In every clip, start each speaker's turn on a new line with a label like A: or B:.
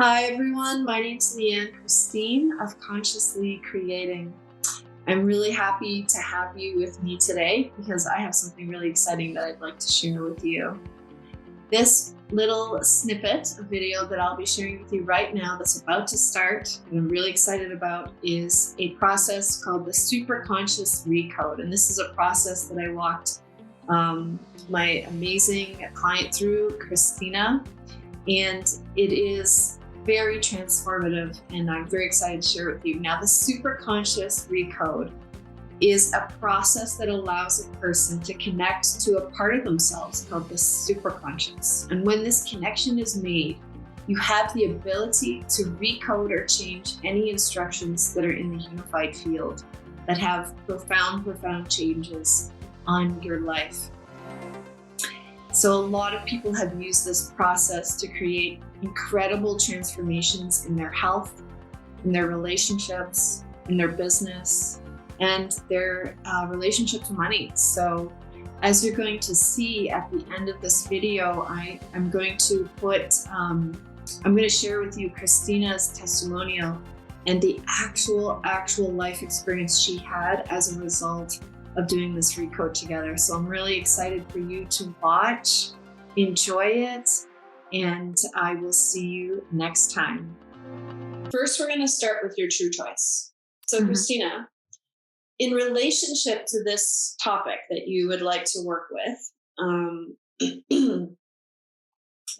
A: Hi everyone, my name's Leanne Christine of Consciously Creating. I'm really happy to have you with me today because I have something really exciting that I'd like to share with you. This little snippet of video that I'll be sharing with you right now that's about to start, that I'm really excited about, is a process called the Superconscious Recode. And this is a process that I walked my amazing client through, Christina, and it is very transformative, and I'm very excited to share it with you. Now, the Superconscious Recode is a process that allows a person to connect to a part of themselves called the superconscious. And when this connection is made, you have the ability to recode or change any instructions that are in the unified field that have profound changes on your life. So a lot of people have used this process to create incredible transformations in their health, in their relationships, in their business, and their relationship to money. So as you're going to see at the end of this video, I'm going to share with you Christina's testimonial and the actual life experience she had as a result of doing this recode together. So I'm really excited for you to watch, enjoy it, and I will see you next time. First, we're going to start with your true choice. So Christina, in relationship to this topic that you would like to work with,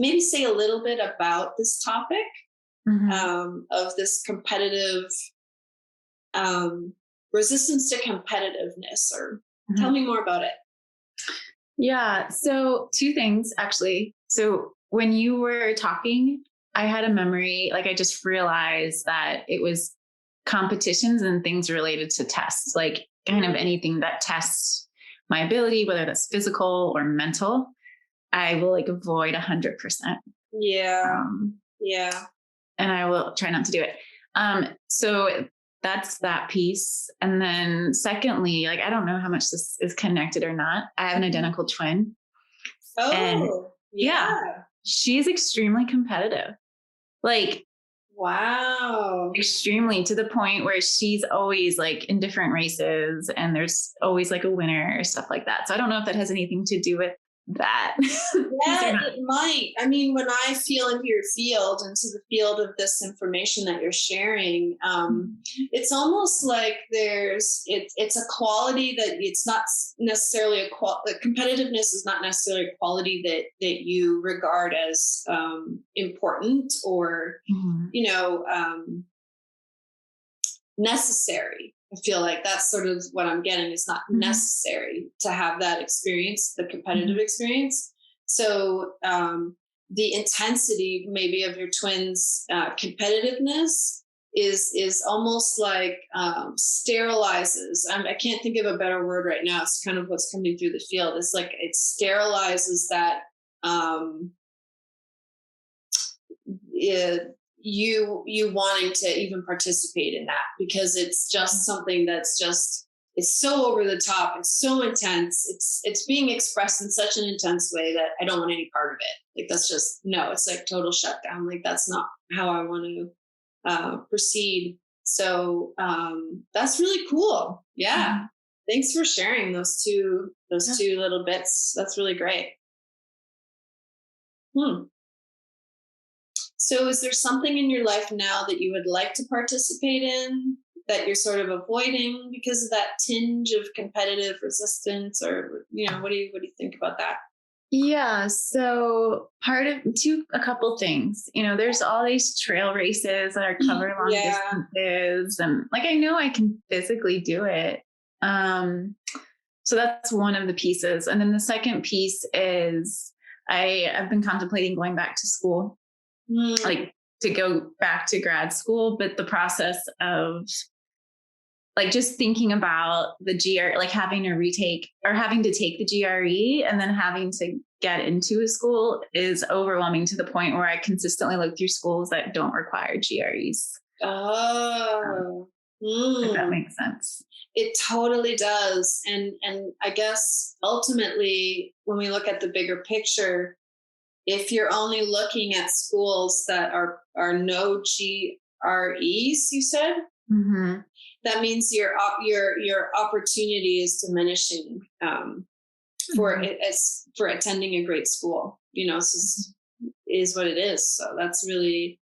A: maybe say a little bit about this topic of this competitive resistance to competitiveness, or tell me more about it.
B: Yeah. So two things actually. So when you were talking, I had a memory, like I just realized that it was competitions and things related to tests, like kind of anything that tests my ability, whether that's physical or mental, I will like avoid 100%.
A: Yeah. Yeah.
B: And I will try not to do it. So that's that piece. And then secondly, like, I don't know how much this is connected or not. I have an identical twin.
A: Oh,
B: and yeah, she's extremely competitive. Like,
A: wow.
B: Extremely, to the point where she's always like in different races and there's always like a winner or stuff like that. So I don't know if that has anything to do with that.
A: Yeah, it might. I mean, when I feel into your field, into the field of this information that you're sharing, it's almost like it's a quality that it's not necessarily competitiveness is not necessarily a quality that you regard as important or necessary. I feel like that's sort of what I'm getting. It's not necessary to have that experience, the competitive experience. So the intensity maybe of your twins' competitiveness is almost like sterilizes. I can't think of a better word right now. It's kind of what's coming through the field. It's like it sterilizes that you wanting to even participate in that, because it's just something that's just, it's so over the top, it's so intense, it's being expressed in such an intense way that I don't want any part of it. Like that's just, no, it's like total shutdown. Like that's not how I want to proceed. So that's really cool. Yeah. Thanks for sharing those two little bits. That's really great. So is there something in your life now that you would like to participate in that you're sort of avoiding because of that tinge of competitive resistance, or, what do you think about that?
B: Yeah. So a couple things, there's all these trail races that are cover long distances, and like, I know I can physically do it. So that's one of the pieces. And then the second piece is I've been contemplating going back to school. Like to go back to grad school, but the process of like just thinking about the GRE, like having to take the GRE and then having to get into a school is overwhelming to the point where I consistently look through schools that don't require GREs.
A: Oh,
B: if that makes sense.
A: It totally does. And I guess ultimately when we look at the bigger picture, if you're only looking at schools that are no GREs, you said,
B: Mm-hmm.
A: that means your opportunity is diminishing for for attending a great school. It's just is what it is. So that's really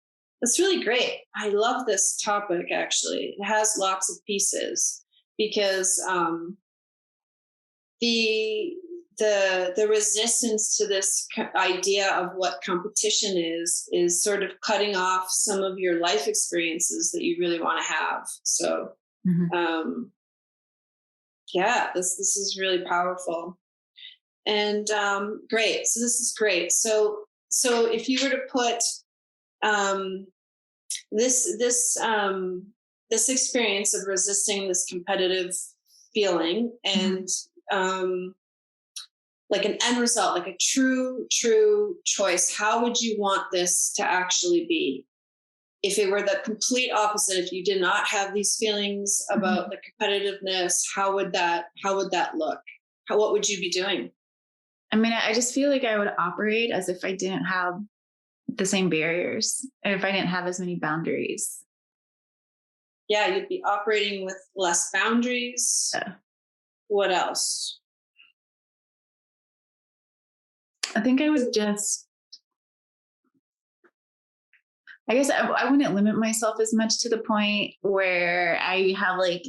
A: great. I love this topic. Actually, it has lots of pieces because the resistance to this idea of what competition is sort of cutting off some of your life experiences that you really want to have. So yeah, this is really powerful. And great. So this is great. So if you were to put this experience of resisting this competitive feeling and like an end result, like a true choice, how would you want this to actually be? If it were the complete opposite, if you did not have these feelings about the competitiveness, how would that look? What would you be doing?
B: I mean, I just feel like I would operate as if I didn't have the same barriers, and if I didn't have as many boundaries.
A: Yeah, you'd be operating with less boundaries.
B: Yeah.
A: What else?
B: I think I would just, I guess I wouldn't limit myself as much to the point where I have like,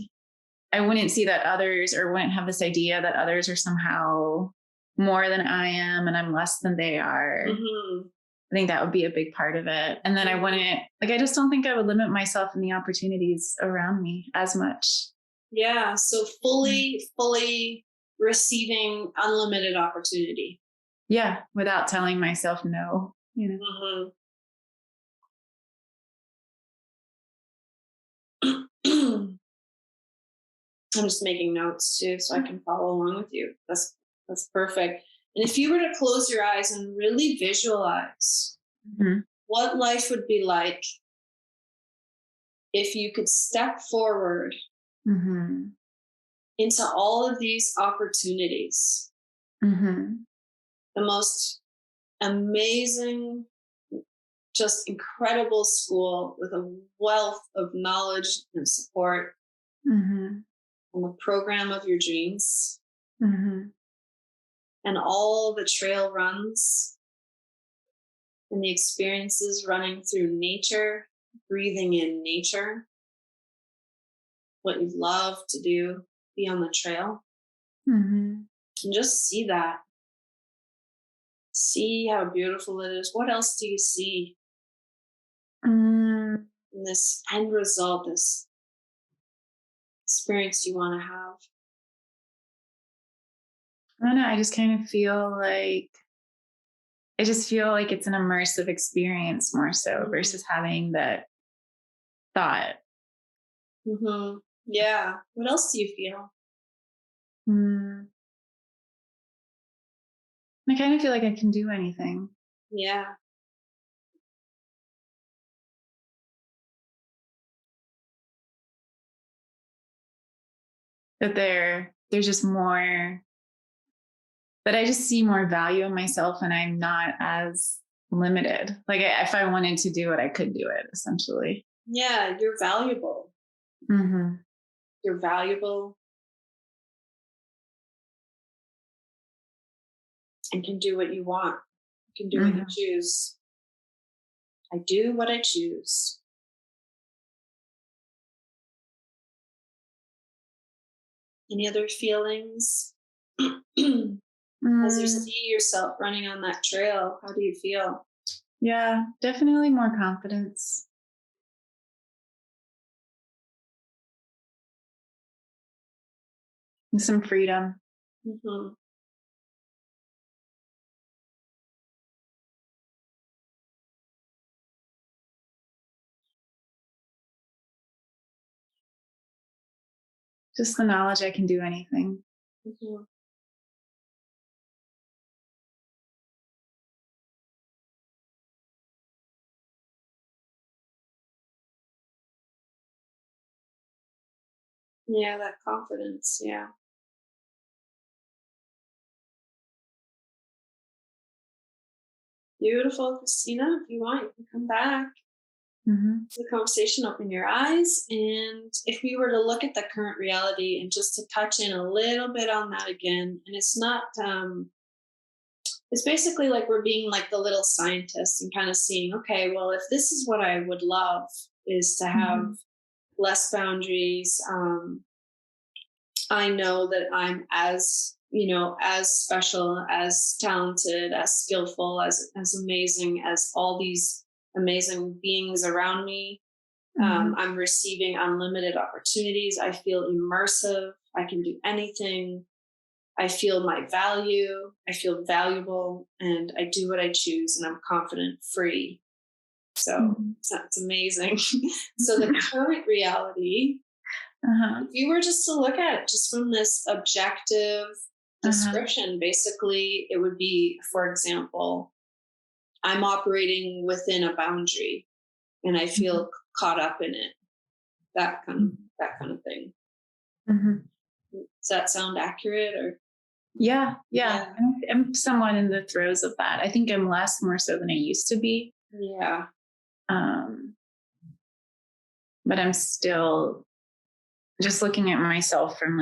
B: I wouldn't see that others, or wouldn't have this idea that others are somehow more than I am and I'm less than they are. I think that would be a big part of it. And then I wouldn't, like, I just don't think I would limit myself in the opportunities around me as much.
A: Yeah. So fully receiving unlimited opportunity.
B: Yeah. Without telling myself no,
A: I'm just making notes too, so I can follow along with you. That's perfect. And if you were to close your eyes and really visualize what life would be like if you could step forward into all of these opportunities, the most amazing, just incredible school with a wealth of knowledge and support, on the program of your dreams, and all the trail runs and the experiences running through nature, breathing in nature, what you love to do, be on the trail, and just see that. See how beautiful it is. What else do you see in this end result, this experience you want to have?
B: I don't know. I just kind of feel like, it's an immersive experience more so versus having that thought.
A: Yeah. What else do you feel?
B: I kind of feel like I can do anything.
A: Yeah.
B: That there's just more, that I just see more value in myself and I'm not as limited. Like if I wanted to do it, I could do it essentially.
A: Yeah. You're valuable. You're valuable and can do what you want. You can do what you choose. I do what I choose. Any other feelings? As you see yourself running on that trail, how do you feel?
B: Yeah, definitely more confidence. And some freedom. Just the knowledge I can do anything.
A: Yeah, that confidence. Yeah. Beautiful, Christina. If you want, you can come back
B: Mm-hmm.
A: to the conversation, open your eyes. And if we were to look at the current reality and just to touch in a little bit on that again, and it's not, it's basically like we're being like the little scientists and kind of seeing, okay, well, if this is what I would love is to have less boundaries, I know that I'm as, as special, as talented, as skillful, as amazing as all these amazing beings around me. I'm receiving unlimited opportunities. I feel immersive. I can do anything. I feel my value. I feel valuable, and I do what I choose, and I'm confident, free. So that's amazing. So the current reality, if you were just to look at it just from this objective description, basically it would be, for example, I'm operating within a boundary and I feel caught up in it. That kind of thing. Does that sound accurate? Or
B: yeah. I'm somewhat in the throes of that. I think I'm less more so than I used to be.
A: Yeah.
B: But I'm still just looking at myself from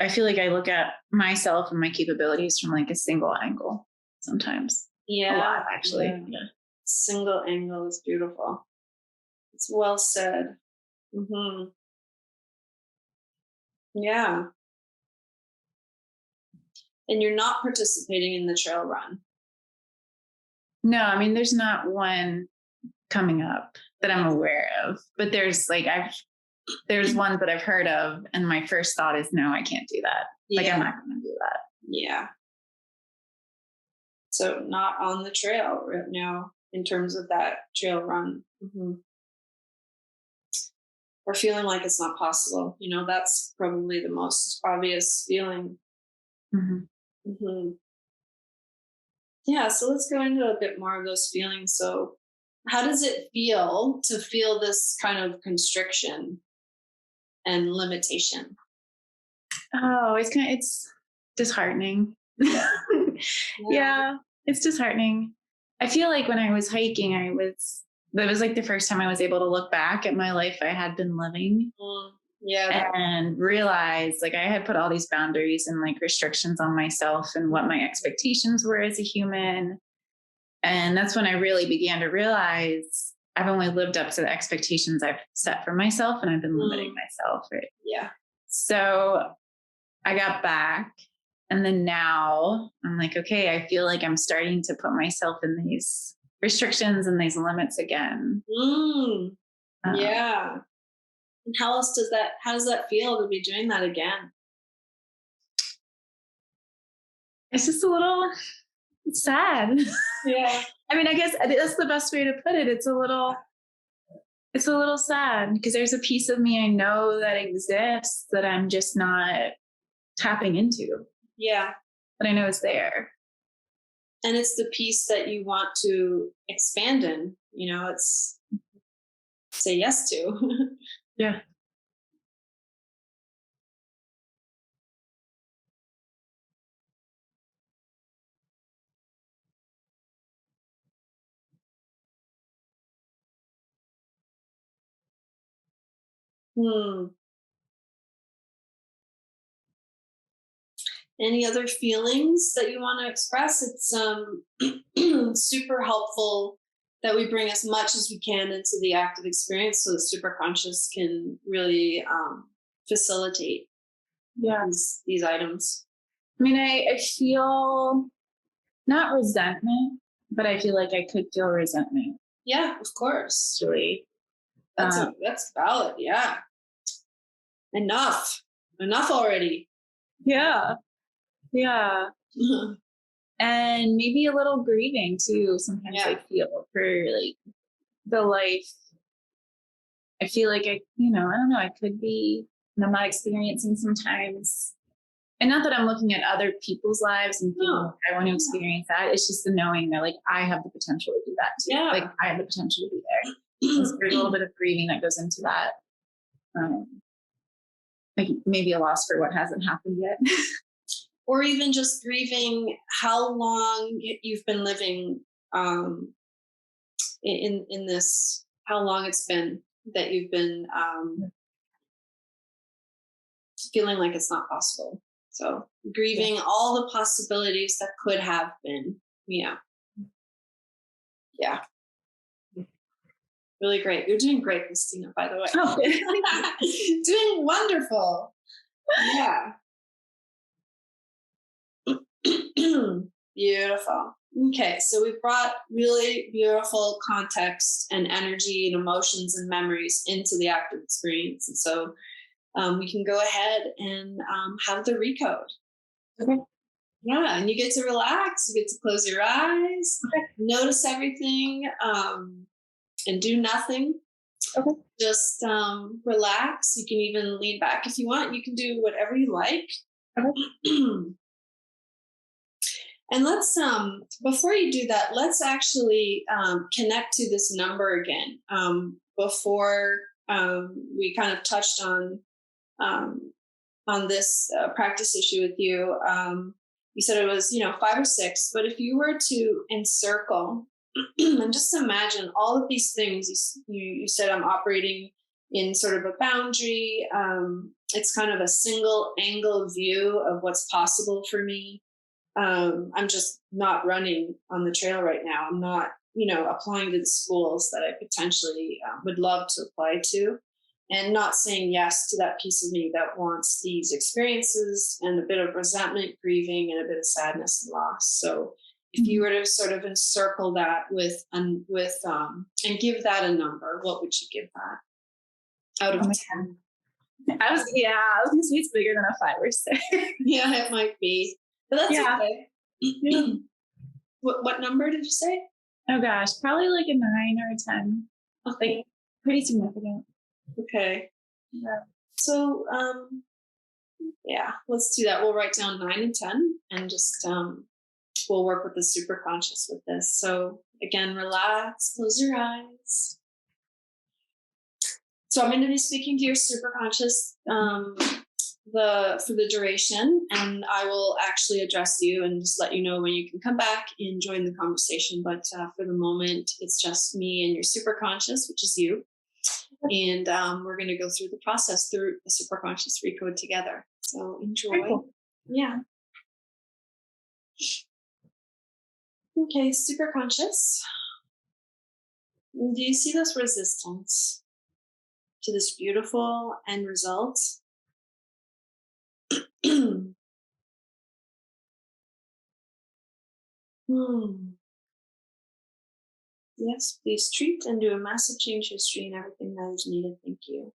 B: I feel like I look at myself and my capabilities from like a single angle sometimes.
A: Yeah.
B: A lot, actually.
A: Yeah. Single angle is beautiful. It's well said. Yeah. And you're not participating in the trail run.
B: No, I mean, there's not one coming up that I'm aware of, but there's there's ones that I've heard of, and my first thought is, no, I can't do that.
A: Yeah.
B: I'm not going to do that.
A: Yeah. So not on the trail right now in terms of that trail run. Or feeling like it's not possible. That's probably the most obvious feeling. Yeah. So let's go into a bit more of those feelings. So how does it feel to feel this kind of constriction and limitation?
B: Oh, it's disheartening. Yeah, it's disheartening. I feel like when I was hiking, that was like the first time I was able to look back at my life I had been living. And realize like I had put all these boundaries and like restrictions on myself and what my expectations were as a human. And that's when I really began to realize I've only lived up to the expectations I've set for myself, and I've been limiting myself. Right.
A: Yeah.
B: So I got back, and then now I'm like, okay, I feel like I'm starting to put myself in these restrictions and these limits again.
A: Yeah. And how does that feel to be doing that again?
B: It's just a little sad.
A: Yeah.
B: I mean, I guess that's the best way to put it. It's a little sad because there's a piece of me I know that exists that I'm just not tapping into.
A: Yeah.
B: But I know it's there.
A: And it's the piece that you want to expand in, it's say yes to.
B: Yeah.
A: Any other feelings that you want to express? It's super helpful that we bring as much as we can into the active experience so the superconscious can really facilitate these items.
B: I mean, I feel not resentment, but I feel like I could feel resentment.
A: Yeah, of course.
B: Actually.
A: That's valid. Yeah. Enough already.
B: Yeah. And maybe a little grieving too. Sometimes I feel for like the life. I feel like I don't know, I could be, and I'm not experiencing sometimes. And not that I'm looking at other people's lives and feeling like I want to experience that. It's just the knowing that like I have the potential to do that too.
A: Yeah.
B: Like I have the potential to be there. So there's a little bit of grieving that goes into that. Like maybe a loss for what hasn't happened yet.
A: Or even just grieving how long you've been living in this, how long it's been that you've been feeling like it's not possible. So grieving all the possibilities that could have been. Yeah. Yeah. Really great. You're doing great, Christina, by the way.
B: Oh.
A: Doing wonderful. Yeah. Beautiful. Okay, so we've brought really beautiful context and energy and emotions and memories into the active experience. And so we can go ahead and have the recode.
B: Okay.
A: Yeah, and you get to relax, you get to close your eyes, notice everything, and do nothing.
B: Okay.
A: Just relax. You can even lean back if you want. You can do whatever you like. Okay. And let's before you do that, let's actually connect to this number again. Before we kind of touched on this practice issue with you. You said it was, 5 or 6, but if you were to encircle and just imagine all of these things, you said I'm operating in sort of a boundary. It's kind of a single angle view of what's possible for me. I'm just not running on the trail right now. I'm not, applying to the schools that I potentially would love to apply to, and not saying yes to that piece of me that wants these experiences and a bit of resentment, grieving, and a bit of sadness and loss. So if you were to sort of encircle that and give that a number, what would you give that out of 10?
B: I was gonna say it's bigger than a 5 or 6.
A: Yeah, it might be, but that's okay.
B: Yeah.
A: What number did you say?
B: Oh gosh, probably like a 9 or a 10.
A: Okay.
B: Like pretty significant.
A: Okay.
B: Yeah.
A: So yeah, let's do that. We'll write down 9 and 10, and just we'll work with the superconscious with this. So again, relax, close your eyes. So I'm going to be speaking to your superconscious for the duration, and I will actually address you and just let you know when you can come back and join the conversation. But for the moment, it's just me and your superconscious, which is you. And we're going to go through the process through the superconscious recode together. So enjoy. Cool. Yeah. Okay, superconscious. Do you see this resistance to this beautiful end result? Yes, please treat and do a massive change history and everything that is needed. Thank you.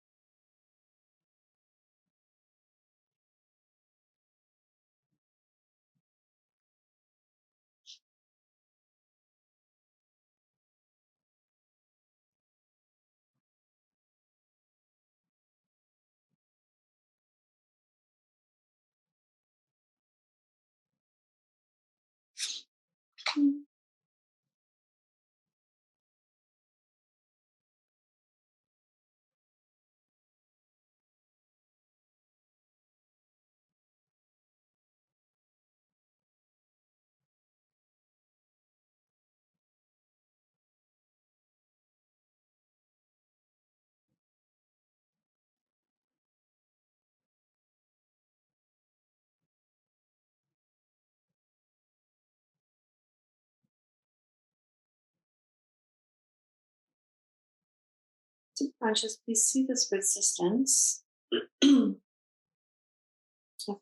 A: Subconscious, please see this resistance of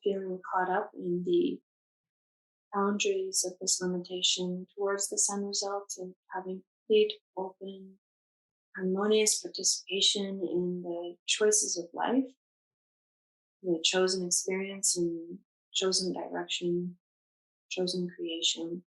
A: feeling caught up in the boundaries of this limitation towards this end result of having complete, open, harmonious participation in the choices of life, the chosen experience and chosen direction, chosen creation.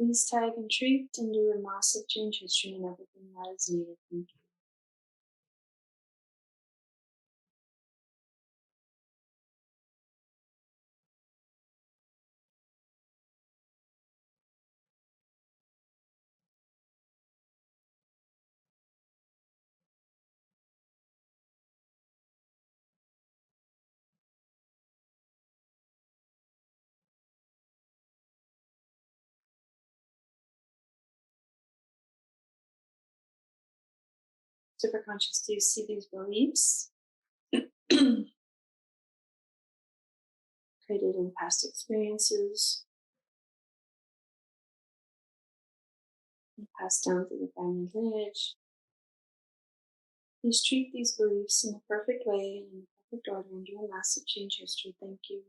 A: Please tag and treat and do a massive change history and everything that is needed. Thank you. Superconscious, do you see these beliefs created in past experiences and passed down through the family lineage? Please treat these beliefs in the perfect way and in the perfect order and do a massive change history. Thank you.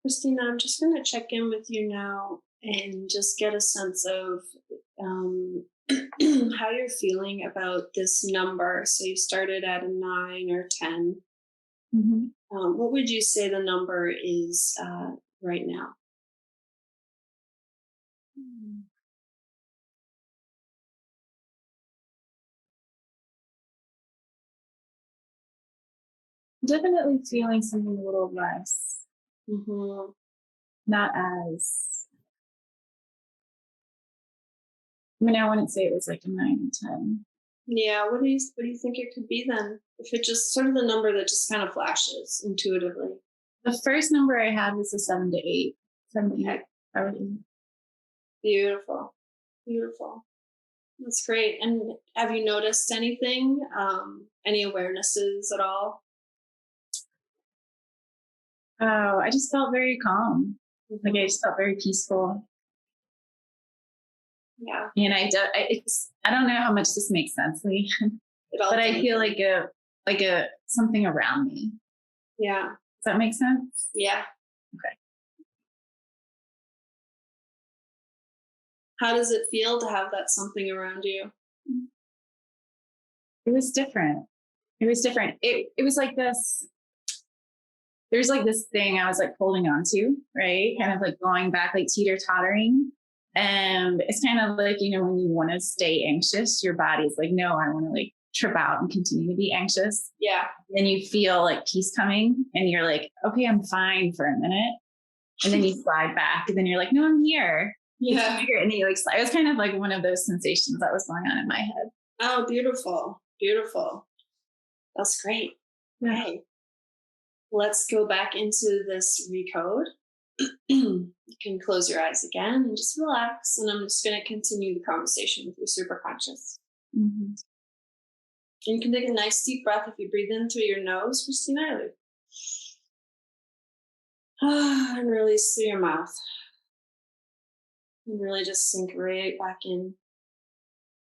A: Christina, I'm just going to check in with you now and just get a sense of how you're feeling about this number. So you started at a 9 or 10.
B: Mm-hmm.
A: What would you say the number is right now?
B: Definitely feeling something a little less.
A: Mm-hmm.
B: Not as. I mean, I wouldn't say it was like a 9 or 10.
A: Yeah, what do you think it could be then? If it just sort of the number that just kind of flashes intuitively.
B: The first number I had was a 7 to 8. 7 to 8.
A: Okay.
B: Already.
A: Beautiful. Beautiful. That's great. And have you noticed anything? Any awarenesses at all?
B: Oh, I just felt very calm.
A: Mm-hmm.
B: Like I just felt very peaceful.
A: Yeah.
B: And I don't know how much this makes sense, Lee, but I feel like a something around me.
A: Yeah.
B: Does that make sense?
A: Yeah.
B: Okay.
A: How does it feel to have that something around you?
B: It was different. It was different. It was like this. There's like this thing I was like holding on to, right? Kind of like going back, like teeter-tottering. And it's kind of like, you know, when you want to stay anxious, your body's like, no, I want to like trip out and continue to be anxious.
A: Yeah.
B: Then you feel like peace coming and you're like, okay, I'm fine for a minute. And then you slide back and then you're like, no, I'm here.
A: Yeah.
B: And you like, it was kind of like one of those sensations that was going on in my head.
A: Oh, beautiful. Beautiful. That's great.
B: Yeah.
A: Okay. Let's go back into this recode. You can close your eyes again and just relax. And I'm just going to continue the conversation with your superconscious.
B: Mm-hmm.
A: And you can take a nice deep breath if you breathe in through your nose, Christina. And release through your mouth. And really just sink right back in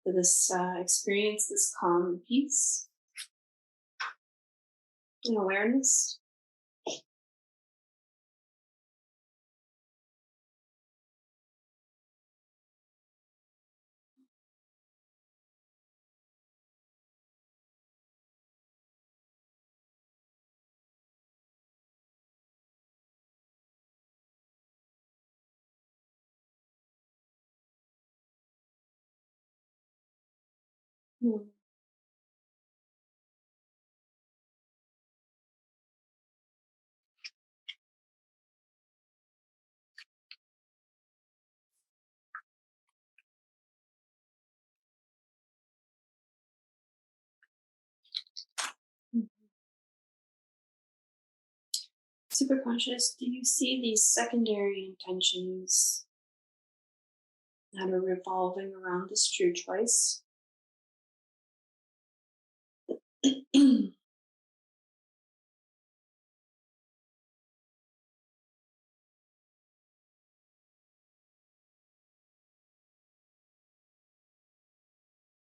A: to this experience, this calm and peace and awareness. Hmm. Superconscious, do you see these secondary intentions that are revolving around this true choice?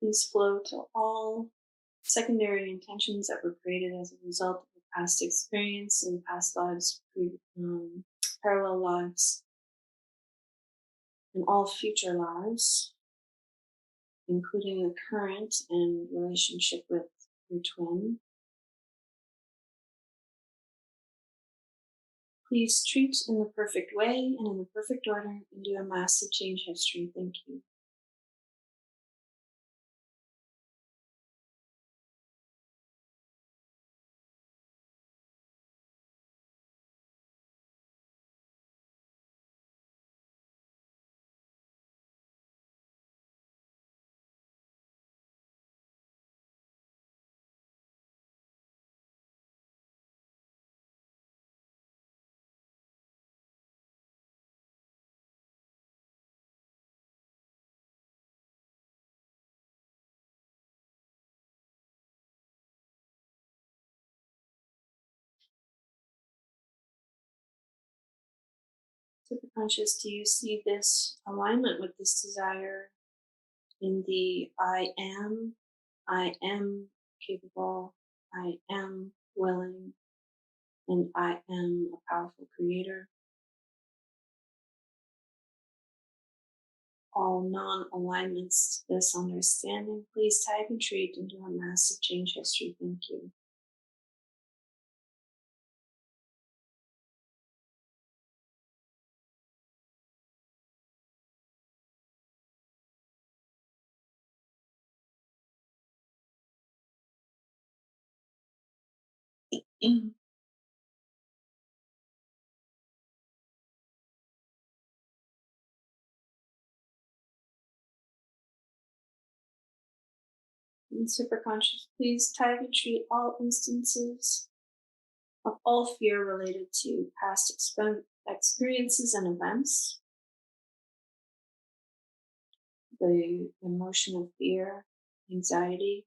A: These flow to all secondary intentions that were created as a result of a past experience and past lives, parallel lives, and all future lives, including the current and relationship with your twin. Please treat in the perfect way and in the perfect order and do a massive change history. Thank you. Superconscious, do you see this alignment with this desire in the I am capable, I am willing, and I am a powerful creator? All non-alignments to this understanding, please tag and treat and do a massive change history. Thank you. And Superconscious, please tag and treat all instances of all fear related to past experiences and events. The emotion of fear, anxiety,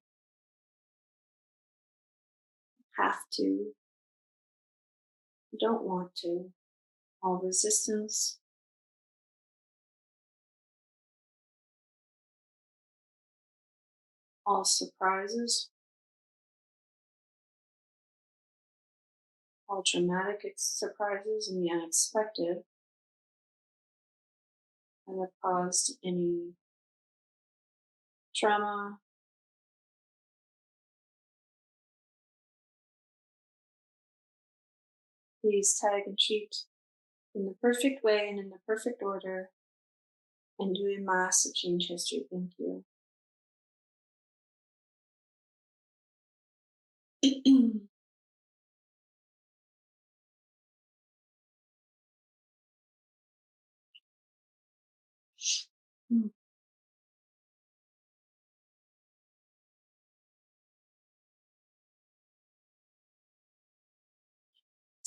A: have to, don't want to, all resistance, all surprises, all traumatic surprises and the unexpected that have caused any trauma, please tag and treat in the perfect way and in the perfect order and do a massive change history. Thank you.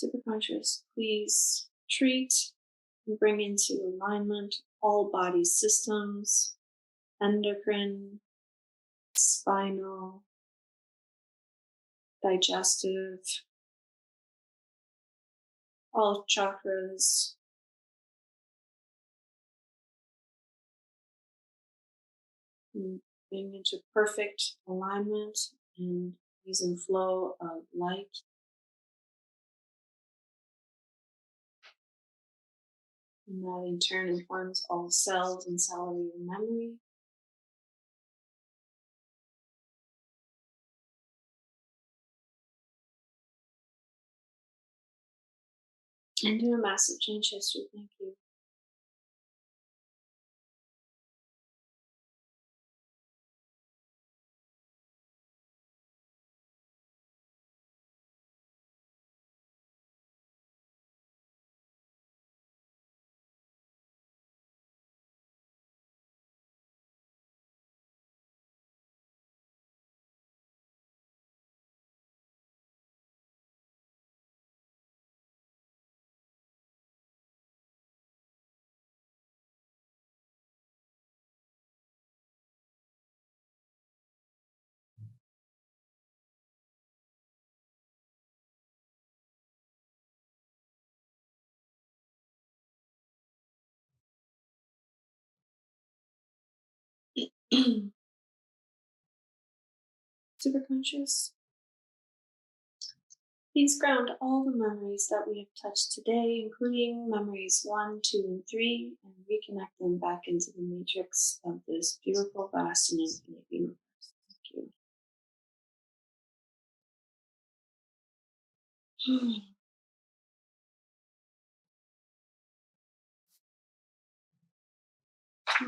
A: Superconscious, please treat and bring into alignment all body systems, endocrine, spinal, digestive, all chakras, and bring into perfect alignment and ease and flow of light. And that in turn informs all cells and cellular memory. And do a massive change history. Thank you. Superconscious, please ground all the memories that we have touched today, including memories 1, 2, and 3, and reconnect them back into the matrix of this beautiful, vast, and infinite universe. Thank you.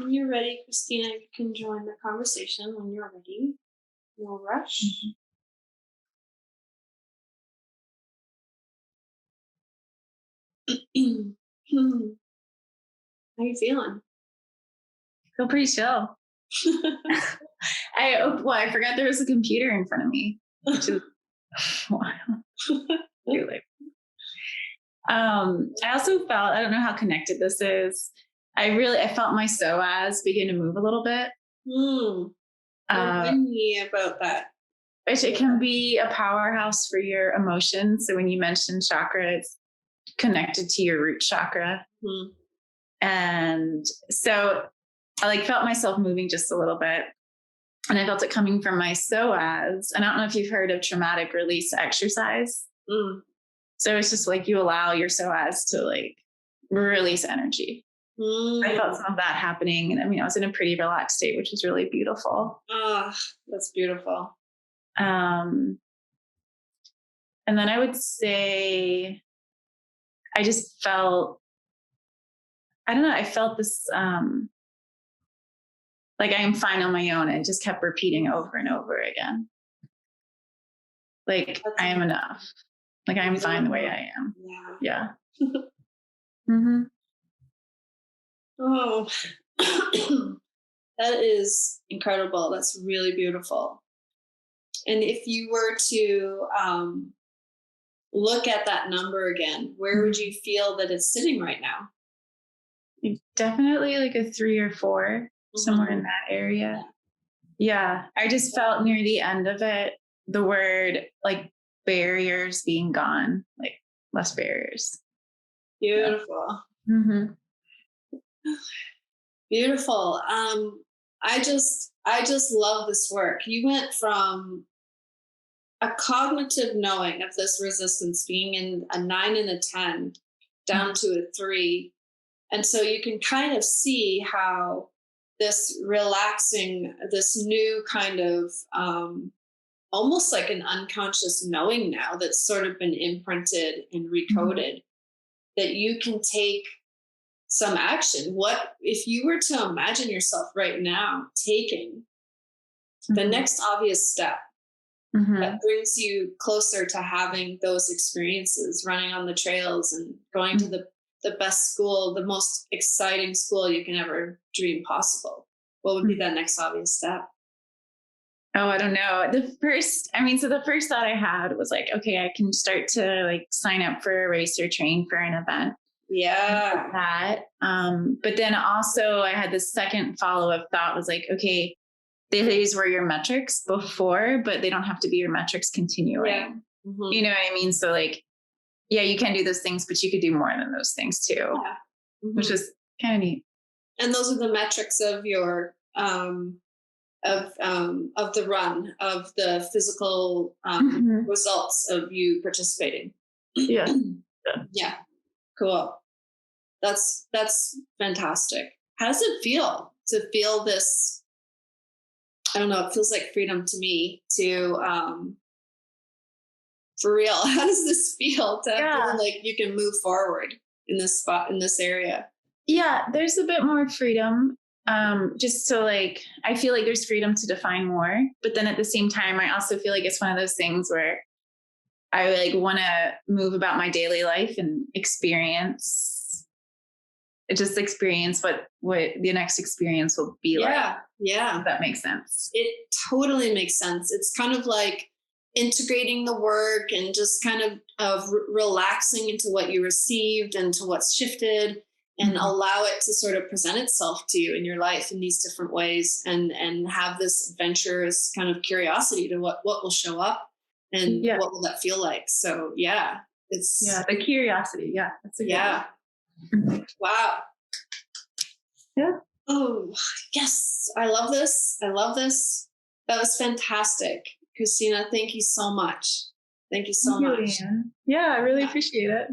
A: When you're ready, Christina, you can join the conversation when you're ready. No rush. How are you feeling?
B: Feel pretty chill. I forgot there was a computer in front of me, which is wild. I also felt, I don't know how connected this is. I felt my psoas begin to move a little bit.
A: Remind me about that.
B: Which it can be a powerhouse for your emotions. So when you mentioned chakra, it's connected to your root chakra. And so I like felt myself moving just a little bit. And I felt it coming from my psoas. And I don't know if you've heard of traumatic release exercise. So it's just like you allow your psoas to like release energy. I felt some of that happening. And I mean, I was in a pretty relaxed state, which was really beautiful.
A: That's beautiful.
B: And then I would say I just felt, I don't know, I felt this like I am fine on my own. And just kept repeating over and over again. Like I am enough. Like I am fine the way I am. Yeah.
A: Oh, that is incredible. That's really beautiful. And if you were to look at that number again, where would you feel that it's sitting right now?
B: Definitely like a 3 or 4, somewhere in that area. Yeah. I just felt near the end of it, the word like barriers being gone, like less barriers.
A: Beautiful. Beautiful. I just love this work. You went from a cognitive knowing of this resistance being in a 9 and a 10 down to a 3. And so you can kind of see how this relaxing, this new kind of almost like an unconscious knowing now that's sort of been imprinted and recoded, that you can take some action. What if you were to imagine yourself right now taking the next obvious step that brings you closer to having those experiences, running on the trails and going to the best school, the most exciting school you can ever dream possible? What would be that next obvious step?
B: Oh, I don't know. The first thought I had was like, okay, I can start to like sign up for a race or train for an event.
A: Yeah.
B: That. But then also I had the second follow-up thought was like, okay, these were your metrics before, but they don't have to be your metrics continuing.
A: Yeah.
B: You know what I mean? So like, yeah, you can do those things, but you could do more than those things too, which is kind of neat.
A: And those are the metrics of your, of the run, of the physical results of you participating.
B: Yeah.
A: Yeah. Cool. That's fantastic. How does it feel to feel this? I don't know. It feels like freedom to me to, for real. How does this feel to feel like you can move forward in this spot, in this area?
B: Yeah, there's a bit more freedom. Just to like, I feel like there's freedom to define more, but then at the same time, I also feel like it's one of those things where I like want to move about my daily life and experience what the next experience will be like.
A: Yeah.
B: If that makes sense.
A: It totally makes sense. It's kind of like integrating the work and just kind of relaxing into what you received and to what's shifted, and allow it to sort of present itself to you in your life in these different ways, and have this adventurous kind of curiosity to what will show up and what will that feel like. So it's
B: the curiosity. Yeah. That's a good one.
A: Wow.
B: Yeah.
A: Oh, yes. I love this. That was fantastic. Christina, thank you so much. Thank you so much.
B: Yeah, I really appreciate it.